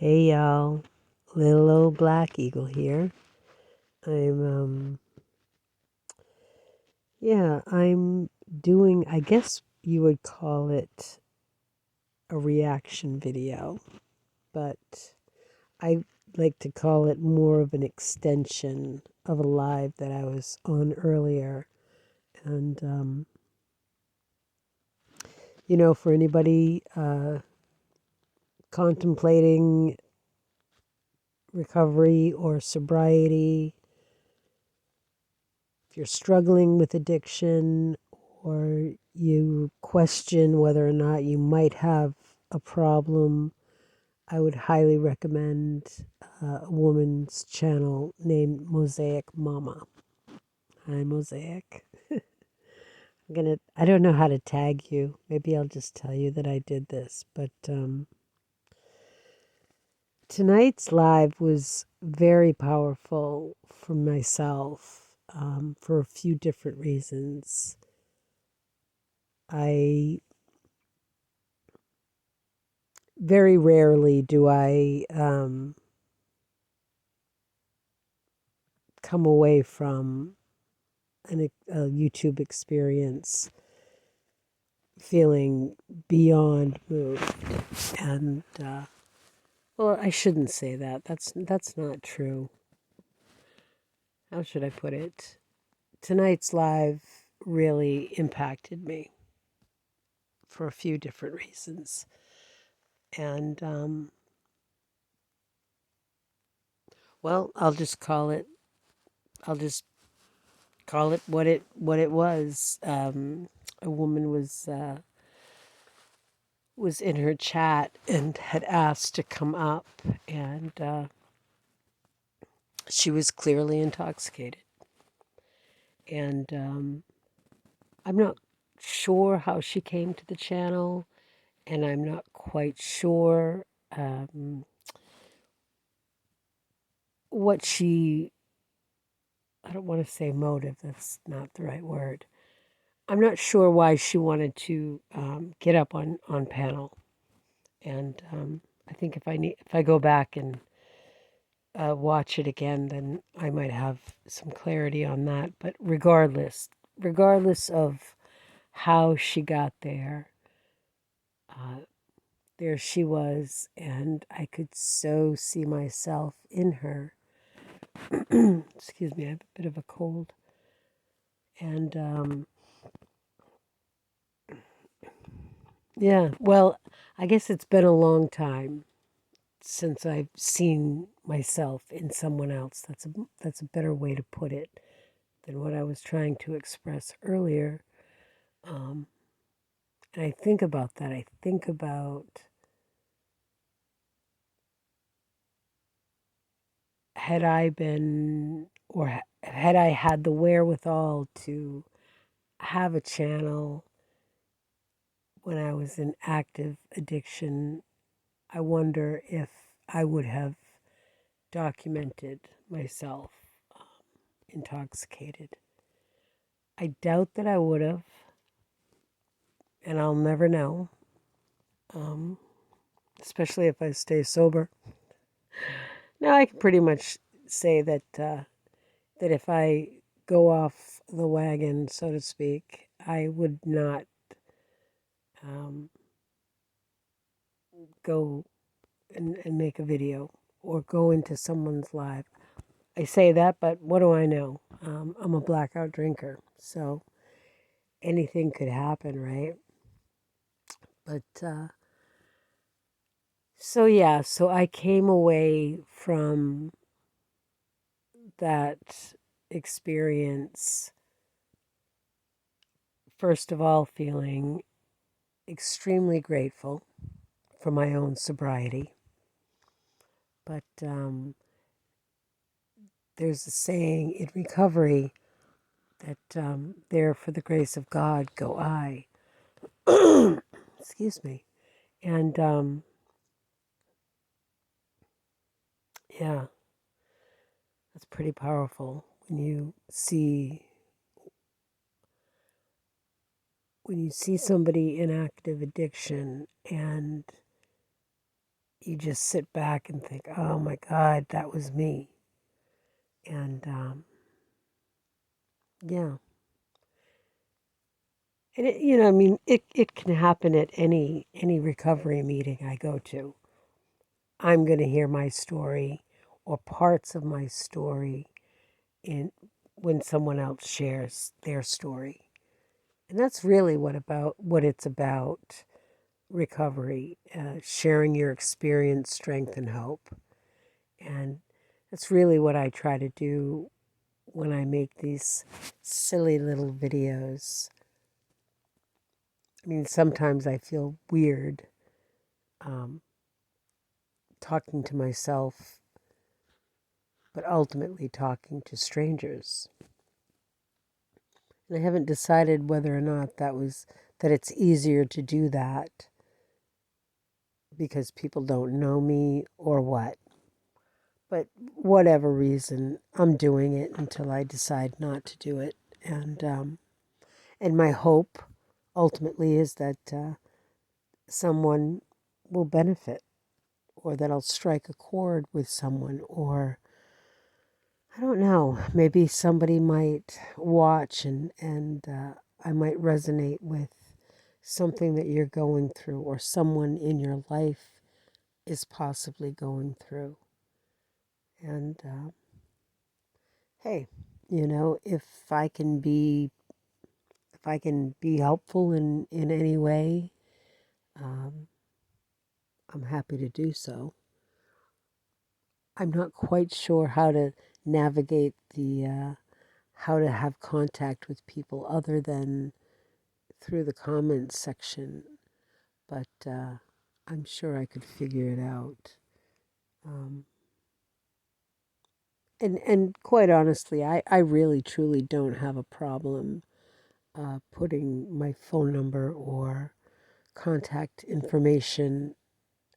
Hey y'all, little old black eagle here. I'm I'm doing, I guess you would call it a reaction video, but I like to call it more of an extension of a live that I was on earlier. And for anybody contemplating recovery or sobriety, if you're struggling with addiction or you question whether or not you might have a problem, I would highly recommend a woman's channel named Mosaic Mama. Hi, Mosaic. I don't know how to tag you. Maybe I'll just tell you that I did this. But tonight's live was very powerful for myself for a few different reasons. I very rarely do I come away from a YouTube experience feeling beyond moved. And well, I shouldn't say that. That's not true. How should I put it? Tonight's live really impacted me for a few different reasons, and well, I'll just call it what it was. A woman was in her chat and had asked to come up, and she was clearly intoxicated. And I'm not sure how she came to the channel, and I'm not quite sure what she, I don't want to say motive, that's not the right word. I'm not sure why she wanted to get up on panel. And I think if I go back and watch it again, then I might have some clarity on that. But regardless of how she got there she was, and I could so see myself in her. Excuse me, I have a bit of a cold. And yeah, well, I guess it's been a long time since I've seen myself in someone else. That's a better way to put it than what I was trying to express earlier. Um, and I think about that. I think about had I been, or had I had the wherewithal to have a channel when I was in active addiction, I wonder if I would have documented myself intoxicated. I doubt that I would have, and I'll never know, um, especially if I stay sober. Now, I can pretty much say that if I go off the wagon, so to speak, I would not um, go and make a video or go into someone's live. I say that, but what do I know? I'm a blackout drinker, so anything could happen, right? But so I came away from that experience, first of all, feeling extremely grateful for my own sobriety. But there's a saying in recovery that there for the grace of God go I. Excuse me. And yeah, that's pretty powerful when you see somebody in active addiction and you just sit back and think, oh my God, that was me. And yeah. And I mean, it can happen at any recovery meeting I go to. I'm going to hear my story or parts of my story in when someone else shares their story. And that's really what it's about, recovery, sharing your experience, strength, and hope. And that's really what I try to do when I make these silly little videos. I mean, sometimes I feel weird um, talking to myself, but ultimately talking to strangers. And I haven't decided whether or not that it's easier to do that because people don't know me or what. But whatever reason, I'm doing it until I decide not to do it. And my hope ultimately is that someone will benefit, or that I'll strike a chord with someone, or I don't know, maybe somebody might watch and I might resonate with something that you're going through, or someone in your life is possibly going through. And hey, if I can be helpful in any way, um, I'm happy to do so. I'm not quite sure how to navigate how to have contact with people other than through the comments section, but I'm sure I could figure it out. Um, and quite honestly, I really truly don't have a problem putting my phone number or contact information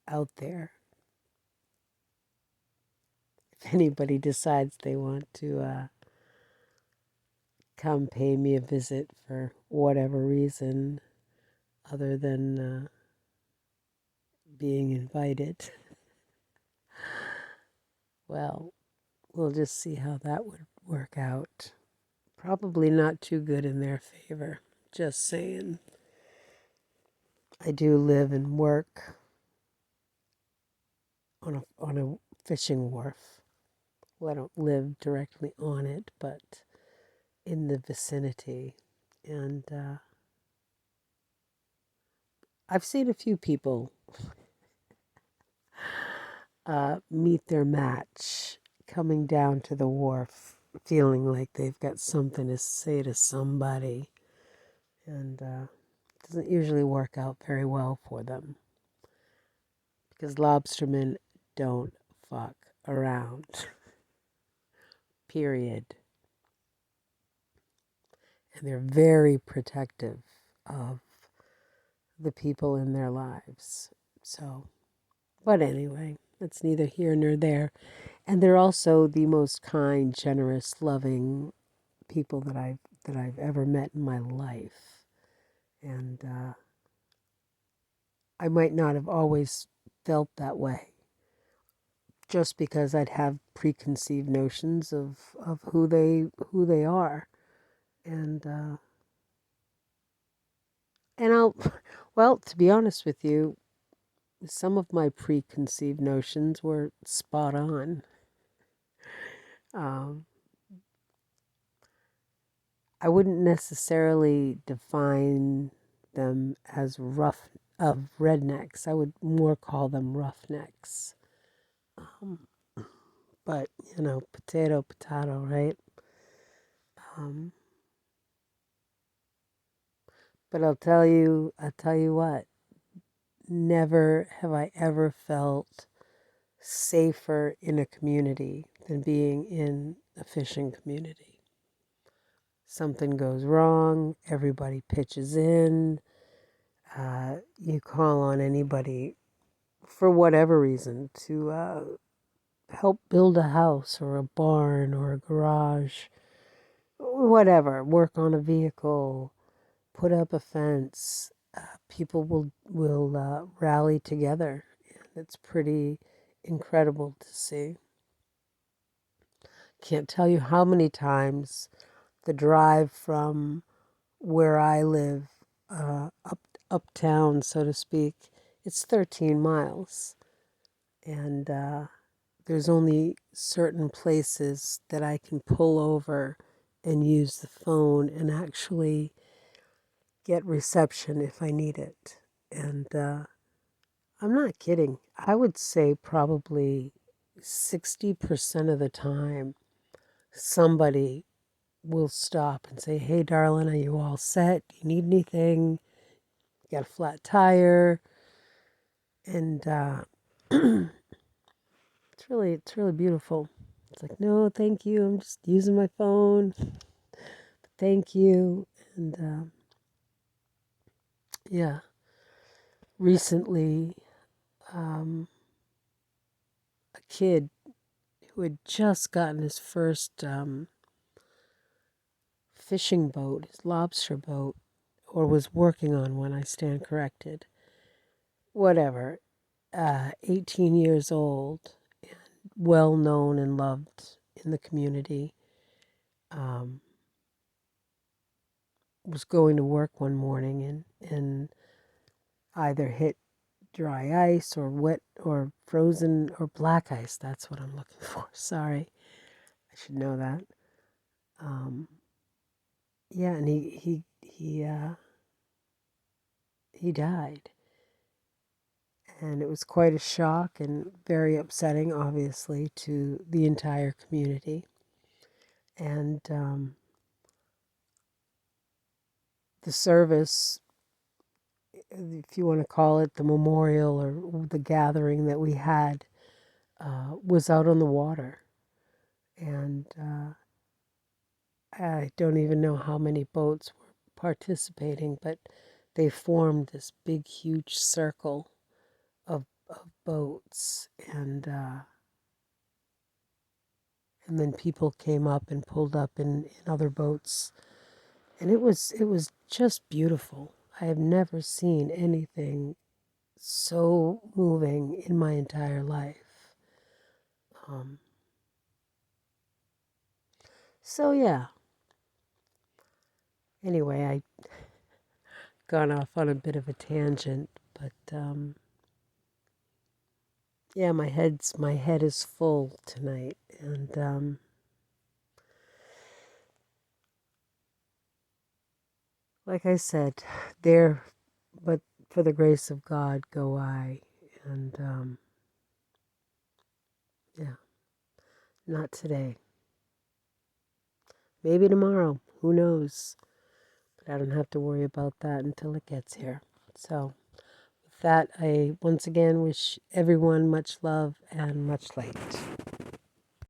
out there. If anybody decides they want to come pay me a visit for whatever reason other than being invited, well, we'll just see how that would work out. Probably not too good in their favor. Just saying. I do live and work on a fishing wharf. Well, I don't live directly on it, but in the vicinity. And I've seen a few people meet their match coming down to the wharf, feeling like they've got something to say to somebody. And it doesn't usually work out very well for them because lobstermen don't fuck around, period. And they're very protective of the people in their lives. So, but anyway, it's neither here nor there. And they're also the most kind, generous, loving people that I've ever met in my life. And I might not have always felt that way, just because I'd have preconceived notions of who they are. And I'll well, to be honest with you, some of my preconceived notions were spot on. Um, I wouldn't necessarily define them as rough of rednecks. I would more call them roughnecks. Um, but potato, potato, right? Um, but I'll tell you what. Never have I ever felt safer in a community than being in a fishing community. Something goes wrong, everybody pitches in. You call on anybody for whatever reason to help build a house or a barn or a garage, whatever, work on a vehicle, put up a fence. People will rally together and it's pretty incredible to see. Can't tell you how many times the drive from where I live uptown, so to speak, it's 13 miles, and there's only certain places that I can pull over and use the phone and actually get reception if I need it. And I'm not kidding. I would say probably 60% of the time, somebody will stop and say, "Hey, darling, are you all set? Do you need anything? You got a flat tire?" And it's really beautiful. It's like, "No, thank you. I'm just using my phone. Thank you." And yeah, recently, a kid who had just gotten his first fishing boat, his lobster boat, or was working on one, I stand corrected. Whatever, 18 years old, well known and loved in the community, was going to work one morning and either hit dry ice or wet or frozen or black ice. That's what I'm looking for. Sorry, I should know that. Yeah, and he died, and it was quite a shock and very upsetting, obviously, to the entire community. And the service, if you want to call it the memorial or the gathering that we had, was out on the water. And I don't even know how many boats were participating, but they formed this big, huge circle of boats. And then people came up and pulled up in other boats. And it was just beautiful. I have never seen anything so moving in my entire life. Um, so yeah. Anyway, I gone off on a bit of a tangent, but yeah, my head is full tonight, and like I said, there, but for the grace of God go I, and yeah, not today. Maybe tomorrow. Who knows? But I don't have to worry about that until it gets here. So, with that, I once again wish everyone much love and much light.